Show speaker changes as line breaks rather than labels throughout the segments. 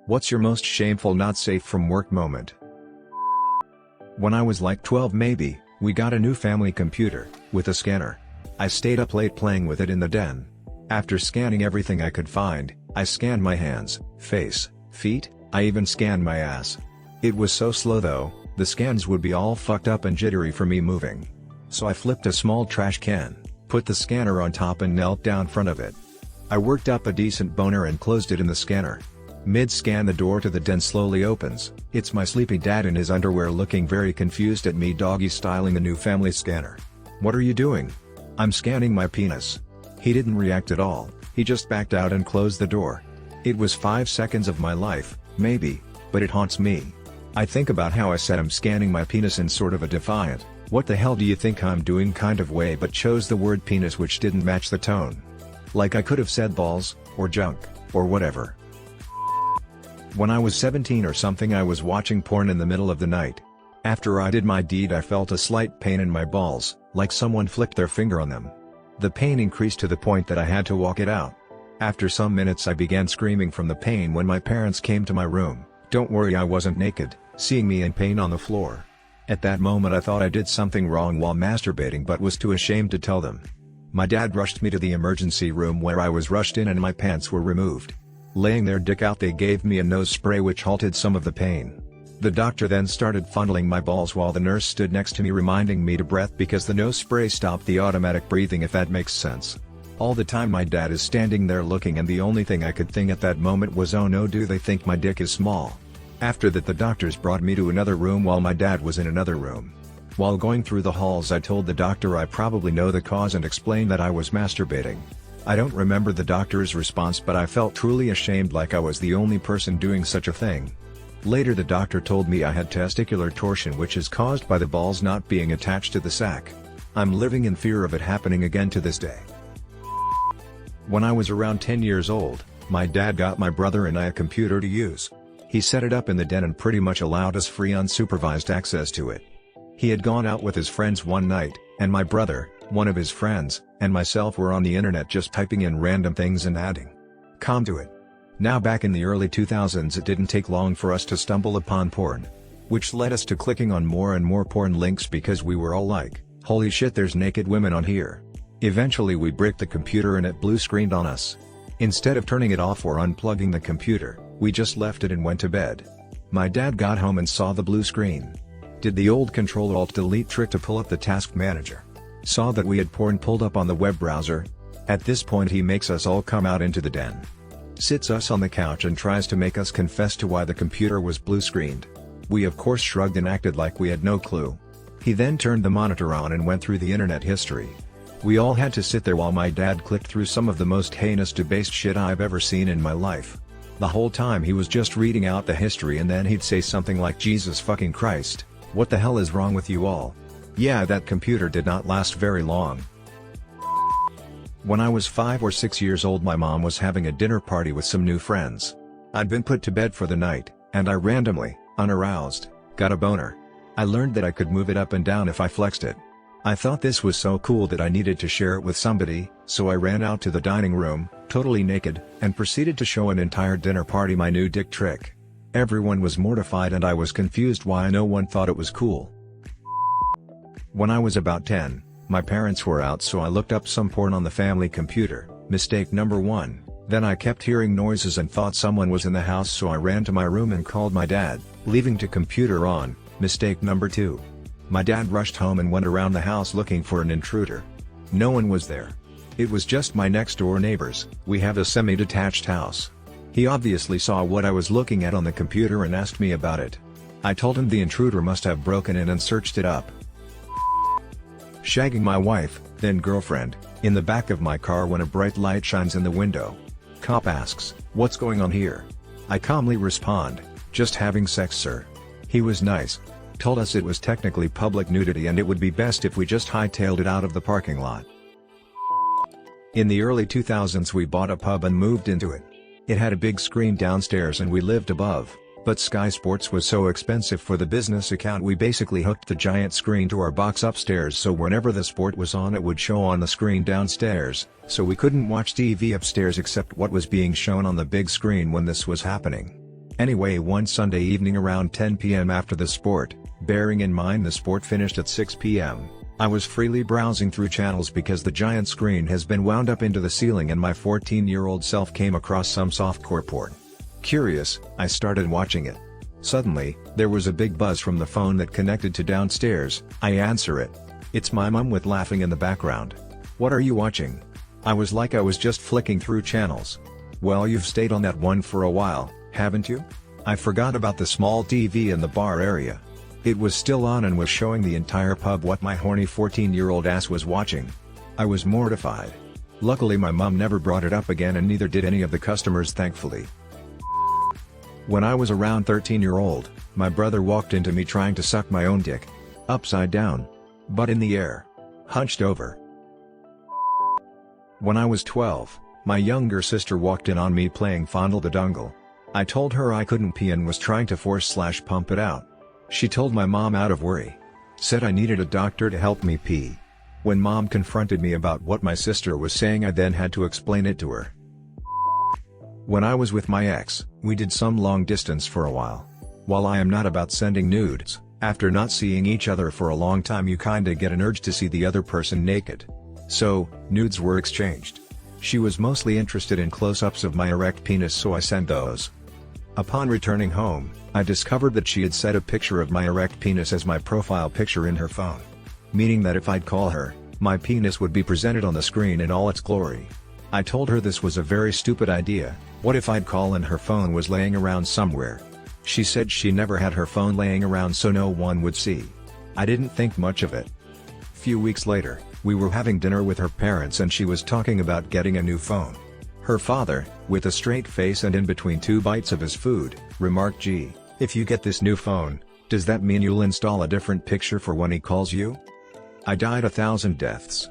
What's your most shameful not safe from work moment? When I was like 12 maybe, we got a new family computer, with a scanner. I stayed up late playing with it in the den. After scanning everything I could find, I scanned my hands, face, feet, I even scanned my ass. It was so slow though, the scans would be all fucked up and jittery for me moving. So I flipped a small trash can, put the scanner on top and knelt down front of it. I worked up a decent boner and closed it in the scanner. Mid-scan the door to the den slowly opens, it's my sleepy dad in his underwear looking very confused at me doggy-styling the new family scanner. "What are you doing?" "I'm scanning my penis." He didn't react at all, he just backed out and closed the door. It was 5 seconds of my life, maybe, but it haunts me. I think about how I said I'm scanning my penis in sort of a defiant, "What the hell do you think I'm doing" kind of way, but chose the word penis which didn't match the tone. Like I could have said balls, or junk, or whatever. When I was 17 or something I was watching porn in the middle of the night. After I did my deed I felt a slight pain in my balls, like someone flicked their finger on them. The pain increased to the point that I had to walk it out. After some minutes I began screaming from the pain when my parents came to my room. Don't worry, I wasn't naked, seeing me in pain on the floor. At that moment I thought I did something wrong while masturbating but was too ashamed to tell them. My dad rushed me to the emergency room where I was rushed in and my pants were removed. Laying their dick out they gave me a nose spray which halted some of the pain. The doctor then started fondling my balls while the nurse stood next to me reminding me to breathe because the nose spray stopped the automatic breathing, if that makes sense. All the time my dad is standing there looking and the only thing I could think at that moment was, oh no, do they think my dick is small? After that the doctors brought me to another room while my dad was in another room. While going through the halls I told the doctor I probably know the cause and explained that I was masturbating. I don't remember the doctor's response but I felt truly ashamed, like I was the only person doing such a thing. Later the doctor told me I had testicular torsion which is caused by the balls not being attached to the sac. I'm living in fear of it happening again to this day. When I was around 10 years old, my dad got my brother and I a computer to use. He set it up in the den and pretty much allowed us free unsupervised access to it. He had gone out with his friends one night, and my brother, one of his friends, and myself were on the internet just typing in random things and adding com to it. Now back in the early 2000s it didn't take long for us to stumble upon porn. Which led us to clicking on more and more porn links because we were all like, holy shit, there's naked women on here. Eventually we bricked the computer and it blue screened on us. Instead of turning it off or unplugging the computer, we just left it and went to bed. My dad got home and saw the blue screen. Did the old Control-Alt-Delete trick to pull up the task manager. Saw that we had porn pulled up on the web browser. At this point he makes us all come out into the den. Sits us on the couch and tries to make us confess to why the computer was blue screened. We of course shrugged and acted like we had no clue. He then turned the monitor on and went through the internet history. We all had to sit there while my dad clicked through some of the most heinous debased shit I've ever seen in my life. The whole time he was just reading out the history and then he'd say something like, Jesus fucking Christ, what the hell is wrong with you all? Yeah, that computer did not last very long. When I was 5 or 6 years old my mom was having a dinner party with some new friends. I'd been put to bed for the night, and I randomly, unaroused, got a boner. I learned that I could move it up and down if I flexed it. I thought this was so cool that I needed to share it with somebody, so I ran out to the dining room, totally naked, and proceeded to show an entire dinner party my new dick trick. Everyone was mortified and I was confused why no one thought it was cool. When I was about 10, my parents were out so I looked up some porn on the family computer, mistake number 1, then I kept hearing noises and thought someone was in the house so I ran to my room and called my dad, leaving the computer on, mistake number 2. My dad rushed home and went around the house looking for an intruder. No one was there. It was just my next door neighbors. We have a semi-detached house. He obviously saw what I was looking at on the computer and asked me about it. I told him the intruder must have broken in and searched it up. Shagging my wife, then girlfriend, in the back of my car when a bright light shines in the window. Cop asks, "What's going on here?" I calmly respond, "Just having sex, sir." He was nice. Told us it was technically public nudity and it would be best if we just hightailed it out of the parking lot. In the early 2000s we bought a pub and moved into it. It had a big screen downstairs and we lived above, but Sky Sports was so expensive for the business account we basically hooked the giant screen to our box upstairs so whenever the sport was on it would show on the screen downstairs, so we couldn't watch TV upstairs except what was being shown on the big screen when this was happening. Anyway, one Sunday evening around 10 p.m. after the sport, bearing in mind the sport finished at 6 p.m., I was freely browsing through channels because the giant screen has been wound up into the ceiling and my 14-year-old self came across some softcore porn. Curious, I started watching it. Suddenly, there was a big buzz from the phone that connected to downstairs. I answer it. It's my mom with laughing in the background. "What are you watching?" I was just flicking through channels. "Well, you've stayed on that one for a while, haven't you?" I forgot about the small TV in the bar area. It was still on and was showing the entire pub what my horny 14-year-old ass was watching. I was mortified. Luckily my mom never brought it up again and neither did any of the customers, thankfully. When I was around 13-year-old, my brother walked into me trying to suck my own dick. Upside down. Butt in the air. Hunched over. When I was 12, my younger sister walked in on me playing Fondle the Dungle. I told her I couldn't pee and was trying to force/pump it out. She told my mom out of worry. Said I needed a doctor to help me pee. When mom confronted me about what my sister was saying, I then had to explain it to her. When I was with my ex, we did some long distance for a while. While I am not about sending nudes, after not seeing each other for a long time you kinda get an urge to see the other person naked. So, nudes were exchanged. She was mostly interested in close-ups of my erect penis, so I sent those. Upon returning home, I discovered that she had set a picture of my erect penis as my profile picture in her phone. Meaning that if I'd call her, my penis would be presented on the screen in all its glory. I told her this was a very stupid idea. What if I'd call and her phone was laying around somewhere? She said she never had her phone laying around so no one would see. I didn't think much of it. Few weeks later, we were having dinner with her parents and she was talking about getting a new phone. Her father, with a straight face and in between 2 bites of his food, remarked, "Gee, if you get this new phone, does that mean you'll install a different picture for when he calls you?" I died 1,000 deaths.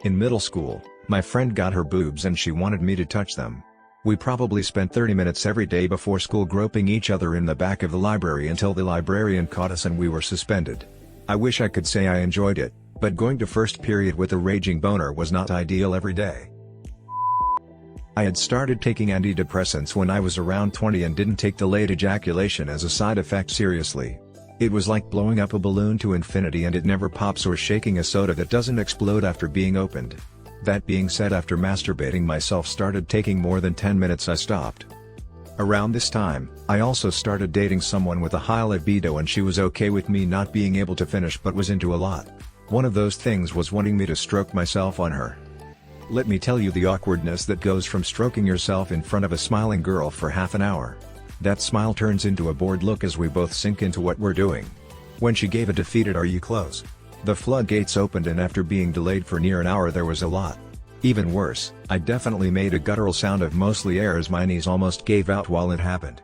In middle school, my friend got her boobs and she wanted me to touch them. We probably spent 30 minutes every day before school groping each other in the back of the library until the librarian caught us and we were suspended. I wish I could say I enjoyed it, but going to first period with a raging boner was not ideal every day. I had started taking antidepressants when I was around 20 and didn't take delayed ejaculation as a side effect seriously. It was like blowing up a balloon to infinity and it never pops, or shaking a soda that doesn't explode after being opened. That being said, after masturbating myself started taking more than 10 minutes, I stopped. Around this time, I also started dating someone with a high libido and she was okay with me not being able to finish but was into a lot. One of those things was wanting me to stroke myself on her. Let me tell you the awkwardness that goes from stroking yourself in front of a smiling girl for half an hour. That smile turns into a bored look as we both sink into what we're doing. When she gave a defeated "Are you close?" the floodgates opened and after being delayed for near an hour there was a lot. Even worse, I definitely made a guttural sound of mostly air as my knees almost gave out while it happened.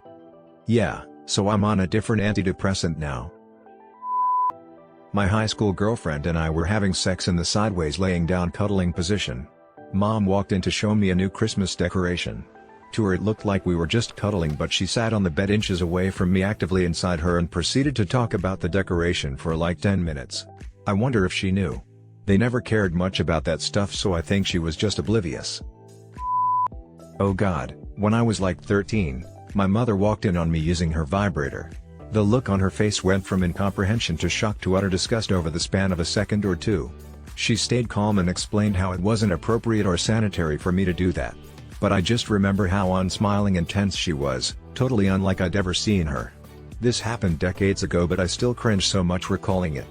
Yeah, so I'm on a different antidepressant now. My high school girlfriend and I were having sex in the sideways laying down cuddling position. Mom walked in to show me a new Christmas decoration. To her it looked like we were just cuddling, but she sat on the bed inches away from me actively inside her and proceeded to talk about the decoration for like 10 minutes. I wonder if she knew. They never cared much about that stuff, so I think she was just oblivious. Oh God, when I was like 13, my mother walked in on me using her vibrator. The look on her face went from incomprehension to shock to utter disgust over the span of a second or two. She stayed calm and explained how it wasn't appropriate or sanitary for me to do that. But I just remember how unsmiling and tense she was, totally unlike I'd ever seen her. This happened decades ago, but I still cringe so much recalling it.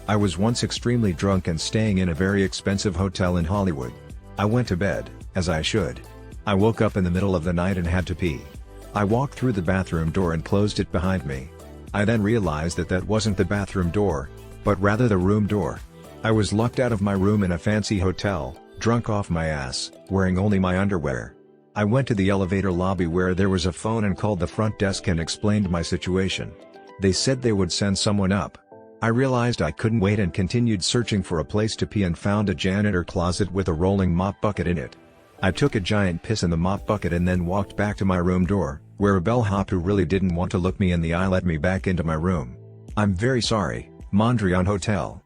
I was once extremely drunk and staying in a very expensive hotel in Hollywood. I went to bed, as I should. I woke up in the middle of the night and had to pee. I walked through the bathroom door and closed it behind me. I then realized that that wasn't the bathroom door, but rather the room door. I was locked out of my room in a fancy hotel, drunk off my ass, wearing only my underwear. I went to the elevator lobby where there was a phone and called the front desk and explained my situation. They said they would send someone up. I realized I couldn't wait and continued searching for a place to pee and found a janitor closet with a rolling mop bucket in it. I took a giant piss in the mop bucket and then walked back to my room door, where a bellhop who really didn't want to look me in the eye let me back into my room. I'm very sorry, Mondrian Hotel.